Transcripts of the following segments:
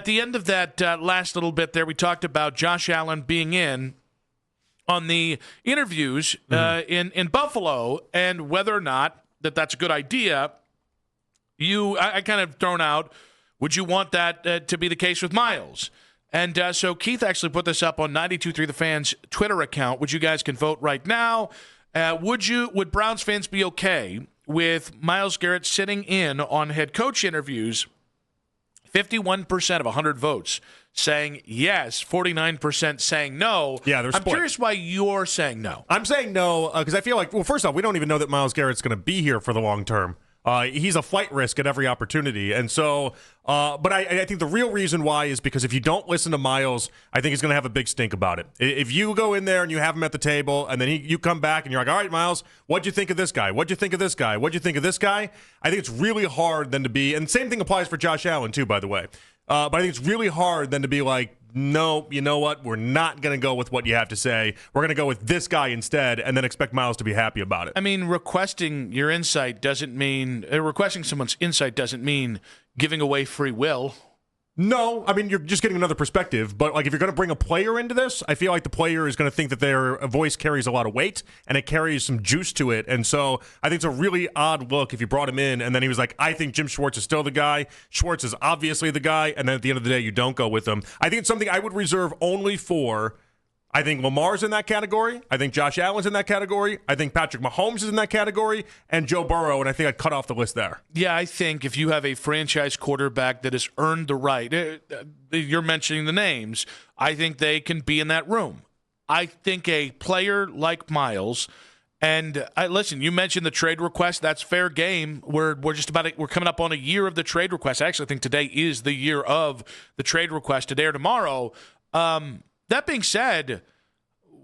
the end of that last little bit there, we talked about Josh Allen being in on the interviews in Buffalo and whether or not that's a good idea. I kind of thrown out, would you want that to be the case with Myles? And so Keith actually put this up on 92.3 The Fan's Twitter account, which you guys can vote right now. Would Browns fans be okay with Myles Garrett sitting in on head coach interviews? 51% of 100 votes saying yes, 49% saying no. Yeah, there's I'm curious why you're saying no. I'm saying no because I feel like, well, first off, we don't even know that Myles Garrett's going to be here for the long term. He's a flight risk at every opportunity. And so, but I think the real reason why is because if you don't listen to Myles, I think he's going to have a big stink about it. If you go in there and you have him at the table and then you come back and you're like, all right, Myles, what'd you think of this guy? What'd you think of this guy? What'd you think of this guy? I think it's really hard then to be, and the same thing applies for Josh Allen too, by the way. But I think it's really hard then to be like, no, you know what? We're not going to go with what you have to say. We're going to go with this guy instead and then expect Myles to be happy about it. I mean, requesting your insight doesn't mean requesting someone's insight doesn't mean giving away free will. No, I mean, you're just getting another perspective. But, like, if you're going to bring a player into this, I feel like the player is going to think that their voice carries a lot of weight and it carries some juice to it. And so I think it's a really odd look if you brought him in and then he was like, I think Jim Schwartz is still the guy. Schwartz is obviously the guy. And then at the end of the day, you don't go with him. I think it's something I would reserve only for, I think Lamar's in that category. I think Josh Allen's in that category. I think Patrick Mahomes is in that category. And Joe Burrow, and I think I'd cut off the list there. Yeah, I think if you have a franchise quarterback that has earned the right, you're mentioning the names, I think they can be in that room. I think a player like Myles, and listen, you mentioned the trade request. That's fair game. We're coming up on a year of the trade request. I actually think today is the year of the trade request, today or tomorrow. That being said,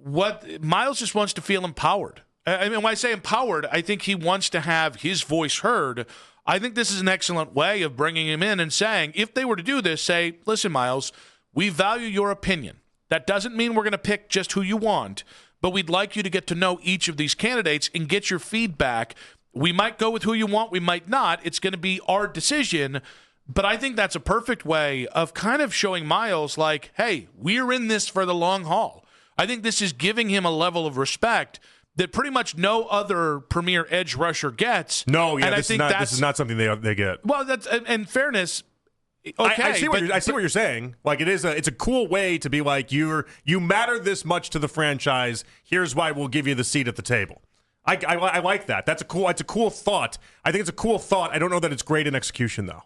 what Myles just wants to feel empowered. I mean, when I say empowered, I think he wants to have his voice heard. I think this is an excellent way of bringing him in and saying, if they were to do this, say, listen, Myles, we value your opinion. That doesn't mean we're going to pick just who you want, but we'd like you to get to know each of these candidates and get your feedback. We might go with who you want. We might not. It's going to be our decision. But I think that's a perfect way of kind of showing Myles like, hey, we're in this for the long haul. I think this is giving him a level of respect that pretty much no other premier edge rusher gets. No, yeah, this is not something they get. Well, that's in fairness. Okay, I see what you're saying. Like it's a cool way to be like you matter this much to the franchise. Here's why we'll give you the seat at the table. I like that. It's a cool thought. I think it's a cool thought. I don't know that it's great in execution though.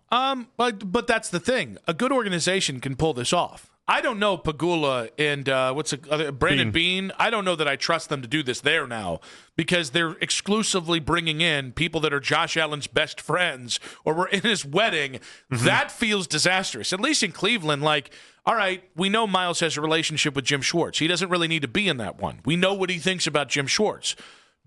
But that's the thing. A good organization can pull this off. I don't know Pagula and Brandon Beane. I don't know that I trust them to do this there now because they're exclusively bringing in people that are Josh Allen's best friends or were in his wedding. Mm-hmm. That feels disastrous. At least in Cleveland, like, all right, we know Myles has a relationship with Jim Schwartz. He doesn't really need to be in that one. We know what he thinks about Jim Schwartz.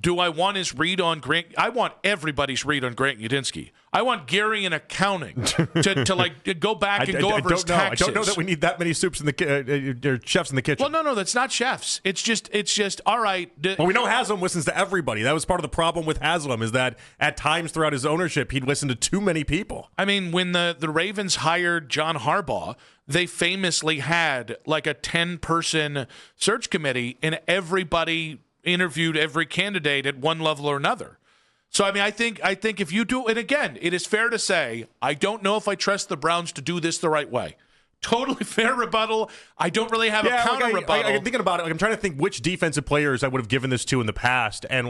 Do I want his read on Grant? I want everybody's read on Grant Udinski. I want Gary in accounting to like go back and go over his taxes. I don't know that we need that many chefs in the kitchen. Well, no, that's not chefs. It's just all right. Well, we know Haslam listens to everybody. That was part of the problem with Haslam is that at times throughout his ownership, he'd listen to too many people. I mean, when the Ravens hired John Harbaugh, they famously had like a 10-person search committee, and everybody interviewed every candidate at one level or another. So, I mean, I think if you do, and again, it is fair to say, I don't know if I trust the Browns to do this the right way. Totally fair rebuttal. I don't really have a counter rebuttal. I'm thinking about it. Like, I'm trying to think which defensive players I would have given this to in the past, and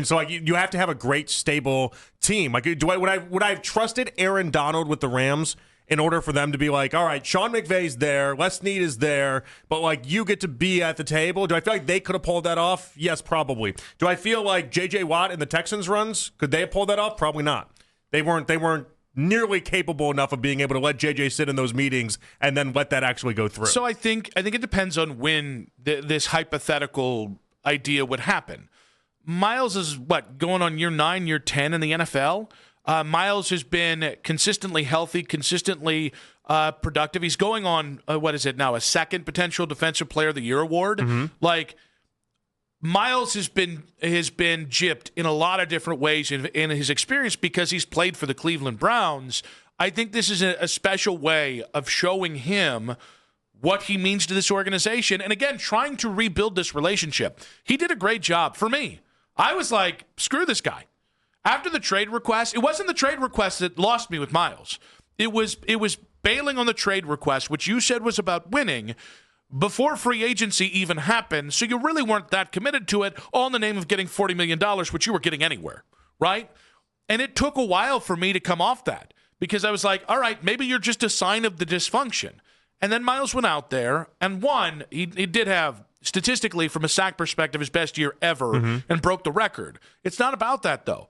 so you have to have a great, stable team. Like, would I have trusted Aaron Donald with the Rams in order for them to be like, all right, Sean McVay's there, Les Snead is there, but like you get to be at the table? Do I feel like they could have pulled that off? Yes, probably. Do I feel like J.J. Watt and the Texans runs, could they have pulled that off? Probably not. They weren't nearly capable enough of being able to let J.J. sit in those meetings and then let that actually go through. So I think it depends on when this hypothetical idea would happen. Myles is going on year 9, year 10 in the NFL? Myles has been consistently healthy, consistently productive. He's going on, a second potential Defensive Player of the Year award. Mm-hmm. Like, Myles has been gypped in a lot of different ways in his experience because he's played for the Cleveland Browns. I think this is a special way of showing him what he means to this organization. And again, trying to rebuild this relationship. He did a great job for me. I was like, screw this guy. After the trade request, it wasn't the trade request that lost me with Myles. It was bailing on the trade request, which you said was about winning before free agency even happened. So you really weren't that committed to it, all in the name of getting $40 million, which you were getting anywhere, right? And it took a while for me to come off that because I was like, all right, maybe you're just a sign of the dysfunction. And then Myles went out there and won. He did have, statistically, from a sack perspective, his best year ever and broke the record. It's not about that, though.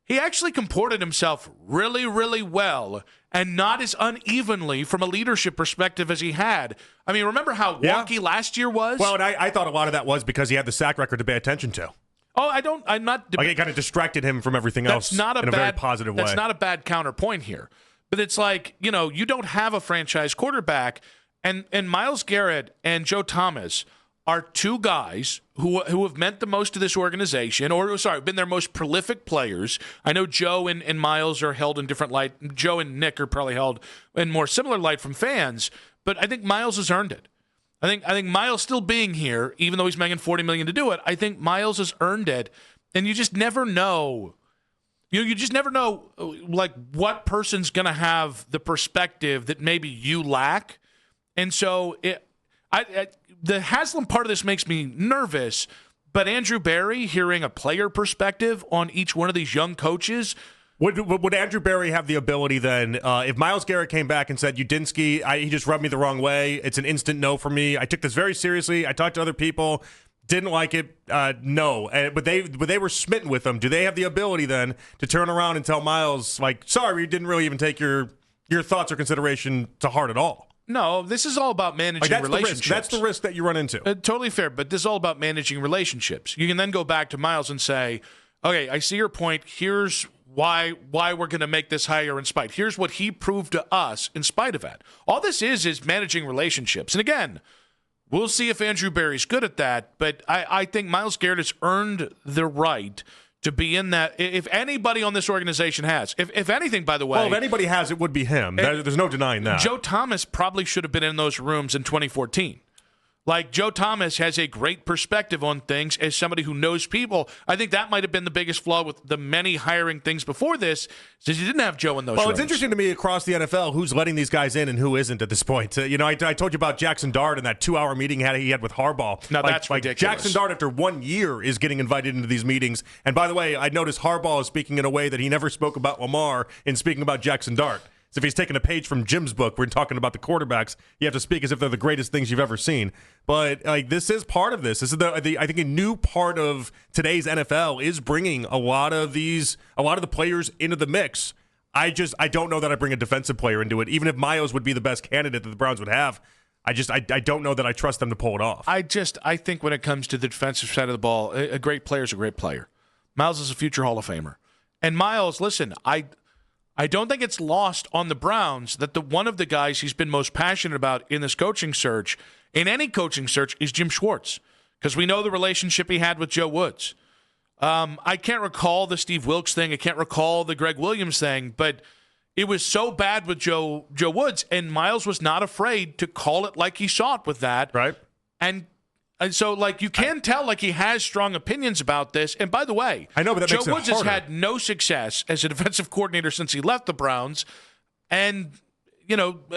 He actually comported himself really, really well and not as unevenly from a leadership perspective as he had. I mean, remember how wonky last year was? Well, and I thought a lot of that was because he had the sack record to pay attention to. Oh, I'm not. Like it kind of distracted him from everything else in a very positive way. That's not a bad counterpoint here. But it's like, you don't have a franchise quarterback, and Myles Garrett and Joe Thomas are two guys who have meant the most to this organization, been their most prolific players. I know Joe and Myles are held in different light. Joe and Nick are probably held in more similar light from fans, but I think Myles has earned it. I think Myles still being here, even though he's making $40 million to do it, I think Myles has earned it, and you just never know. You just never know, like, what person's going to have the perspective that maybe you lack, and so the Haslam part of this makes me nervous, but Andrew Berry, hearing a player perspective on each one of these young coaches. Would Andrew Berry have the ability then, if Myles Garrett came back and said, Udinski, he just rubbed me the wrong way, it's an instant no for me, I took this very seriously, I talked to other people, didn't like it, no. But they were smitten with him. Do they have the ability then to turn around and tell Myles, like, sorry, we didn't really even take your thoughts or consideration to heart at all? No, this is all about managing relationships. That's the risk that you run into. Totally fair, but this is all about managing relationships. You can then go back to Myles and say, okay, I see your point. Here's why we're going to make this hire in spite. Here's what he proved to us in spite of that. All this is managing relationships. And again, we'll see if Andrew Berry's good at that, but I think Myles Garrett has earned the right to be in that. If anybody on this organization has, if anything, by the way. Well, if anybody has, it would be him. There's no denying that. Joe Thomas probably should have been in those rooms in 2014. Like, Joe Thomas has a great perspective on things as somebody who knows people. I think that might have been the biggest flaw with the many hiring things before this, since you didn't have Joe in those rooms. Well, it's interesting to me across the NFL who's letting these guys in and who isn't at this point. I told you about Jackson Dart and that 2-hour meeting he had with Harbaugh. Now, that's ridiculous. Jackson Dart, after 1 year, is getting invited into these meetings. And by the way, I noticed Harbaugh is speaking in a way that he never spoke about Lamar in speaking about Jackson Dart. So if he's taking a page from Jim's book, we're talking about the quarterbacks, you have to speak as if they're the greatest things you've ever seen. But this is part of this. This is I think a new part of today's NFL is bringing a lot of the players into the mix. I don't know that I bring a defensive player into it, even if Myles would be the best candidate that the Browns would have. I don't know that I trust them to pull it off. I think when it comes to the defensive side of the ball, a great player is a great player. Myles is a future Hall of Famer. And Myles, listen, I don't think it's lost on the Browns that one of the guys he's been most passionate about in this coaching search, in any coaching search, is Jim Schwartz, because we know the relationship he had with Joe Woods. I can't recall the Steve Wilkes thing. I can't recall the Greg Williams thing, but it was so bad with Joe Woods, and Myles was not afraid to call it like he saw it with that. Right. And so, like, you can tell, like, he has strong opinions about this. And by the way, I know, but Joe Woods has had no success as a defensive coordinator since he left the Browns. And,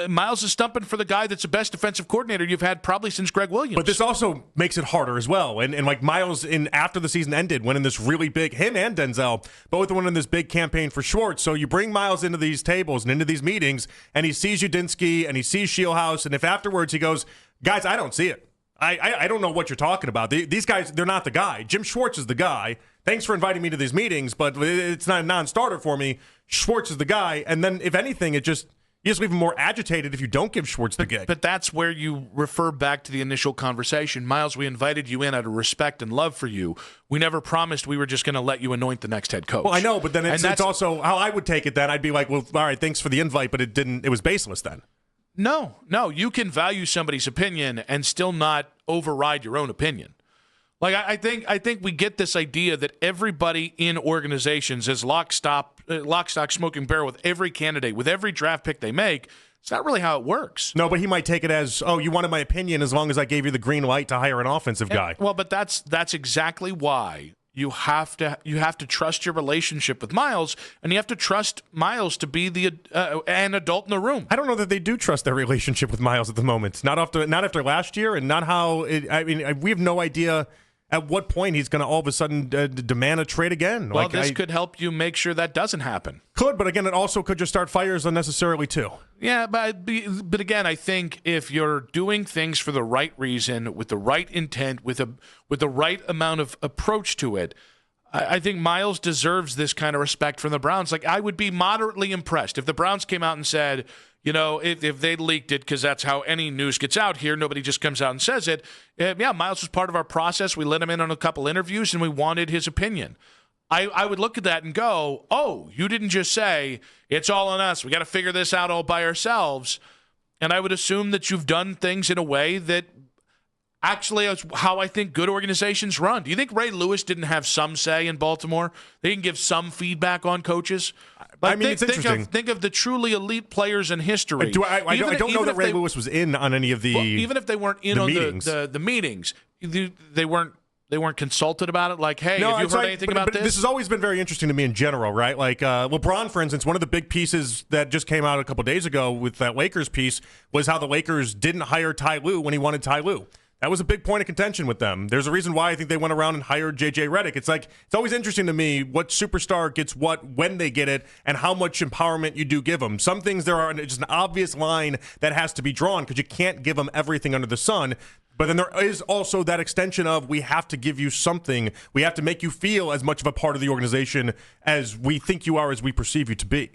Myles is stumping for the guy that's the best defensive coordinator you've had probably since Greg Williams. But this also makes it harder as well. And like Myles, after the season ended, went in this really big, him and Denzel, both went in this big campaign for Schwartz. So you bring Myles into these tables and into these meetings, and he sees Udinski and he sees Scheelhaase. And if afterwards he goes, guys, I don't see it. I don't know what you're talking about. These guys, they're not the guy. Jim Schwartz is the guy. Thanks for inviting me to these meetings, but it's not a non-starter for me. Schwartz is the guy. And then, if anything, you just leave him more agitated if you don't give Schwartz the gig. But that's where you refer back to the initial conversation. Myles, we invited you in out of respect and love for you. We never promised we were just going to let you anoint the next head coach. Well, I know, but then it's also how I would take it then. I'd be like, well, all right, thanks for the invite, but it was baseless then. No, you can value somebody's opinion and still not override your own opinion. Like, I think we get this idea that everybody in organizations is lock, stock, lock, stock, smoking barrel with every candidate, with every draft pick they make. It's not really how it works. No, but he might take it as, oh, you wanted my opinion as long as I gave you the green light to hire an offensive guy. Well, but that's exactly why you have to trust your relationship with Myles, and you have to trust Myles to be an adult in the room. I don't know that they do trust their relationship with Myles at the moment. Not after last year, and not how. We have no idea at what point he's going to all of a sudden demand a trade again. Well, this could help you make sure that doesn't happen. But again, it also could just start fires unnecessarily too. Yeah, but again, I think if you're doing things for the right reason, with the right intent, with the right amount of approach to it, I think Myles deserves this kind of respect from the Browns. Like, I would be moderately impressed if the Browns came out and said, if they leaked it, because that's how any news gets out here, nobody just comes out and says it. Yeah, Myles was part of our process. We let him in on a couple interviews, and we wanted his opinion. I would look at that and go, oh, you didn't just say, it's all on us. We got to figure this out all by ourselves. And I would assume that you've done things in a way that actually is how I think good organizations run. Do you think Ray Lewis didn't have some say in Baltimore? They can give some feedback on coaches. It's interesting. Think of the truly elite players in history. I don't know that Ray Lewis was in on any of the even if they weren't in on meetings. the meetings, they weren't consulted about it. Like, hey, have you heard anything about this? This has always been very interesting to me in general, right? Like LeBron, for instance, one of the big pieces that just came out a couple days ago with that Lakers piece was how the Lakers didn't hire Ty Lue when he wanted Ty Lue. That was a big point of contention with them. There's a reason why I think they went around and hired J.J. Redick. It's always interesting to me what superstar gets what, when they get it, and how much empowerment you do give them. Some things there are just an obvious line that has to be drawn because you can't give them everything under the sun. But then there is also that extension of we have to give you something. We have to make you feel as much of a part of the organization as we think you are, as we perceive you to be.